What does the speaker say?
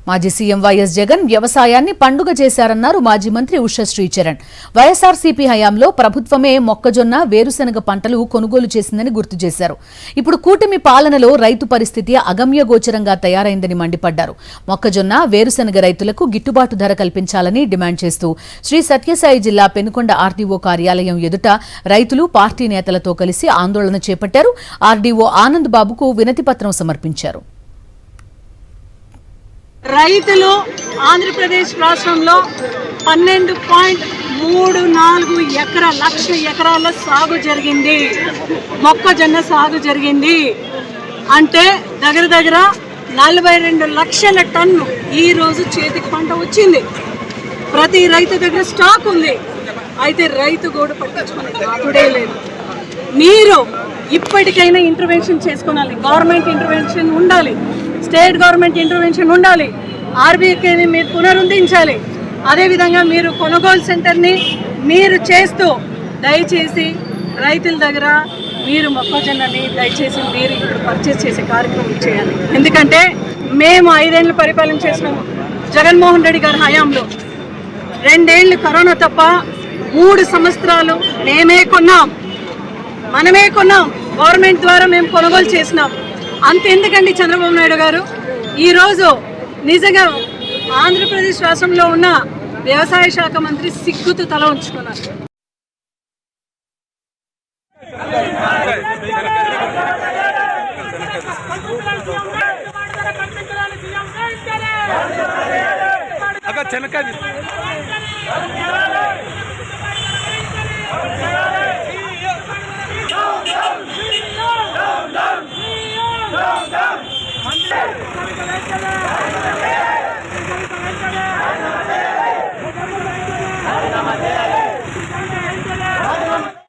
మాజీ CM YS Jagan వ్యవసాయాన్ని పండుగ చేశారన్నారు మాజీ మంత్రి ఉషా శ్రీచరణ్. వైఎస్ఆర్సీపీ హయాంలో ప్రభుత్వమే మొక్కజొన్న, వేరుశెనగ పంటలు కొనుగోలు చేసిందని గుర్తు చేశారు. ఇప్పుడు కూటమి పాలనలో రైతు పరిస్థితి అగమ్యగోచరంగా తయారైందని మండిపడ్డారు. మొక్కజొన్న, వేరుశెనగ రైతులకు గిట్టుబాటు ధర కల్పించాలని డిమాండ్ చేస్తూ శ్రీ సత్యసాయి జిల్లా పెనుకొండ ఆర్డీఓ కార్యాలయం ఎదుట రైతులు, పార్టీ నేతలతో కలిసి ఆందోళన చేపట్టారు. ఆర్డీఓ ఆనంద్ బాబుకు వినతి పత్రం సమర్పించారు. రైతులు ఆంధ్రప్రదేశ్ రాష్ట్రంలో 12.34 లక్ష ఎకరాల సాగు జరిగింది. మొక్కజొన్న సాగు జరిగింది. అంటే దగ్గర దగ్గర 42 లక్షల టన్ను ఈ రోజు చేతికి పంట వచ్చింది. ప్రతి రైతు దగ్గర స్టాక్ ఉంది. అయితే రైతు గోడు పట్టించుకునే నాటుడే లేదు. మీరు ఇప్పటికైనా ఇంటర్వెన్షన్ చేసుకోవాలి. గవర్నమెంట్ ఇంటర్వెన్షన్ ఉండాలి, స్టేట్ గవర్నమెంట్ ఇంటర్వెన్షన్ ఉండాలి. ఆర్బీఐని మీరు పునరుద్ధరించాలి. అదేవిధంగా మీరు కొనుగోలు సెంటర్ని మీరు చేస్తూ దయచేసి రైతుల దగ్గర మీరు మొక్కజొన్నని దయచేసి మీరు ఇప్పుడు పర్చేస్ చేసే కార్యక్రమం చేయాలి. ఎందుకంటే మేము 5 ఏళ్ళు పరిపాలన చేసినాము. జగన్మోహన్ రెడ్డి గారి హయాంలో 2 ఏళ్ళు కరోనా తప్ప 3 సంవత్సరాలు మనమే కొన్నాం. గవర్నమెంట్ ద్వారా మేము కొనుగోలు చేసినాం. అంతెందుకండి చంద్రబాబు నాయుడు గారు ఈరోజు నిజంగా ఆంధ్రప్రదేశ్ రాష్ట్రంలో ఉన్న వ్యవసాయ శాఖ మంత్రి సిగ్గుతో తల ఉంచుకున్నారు. Down, down.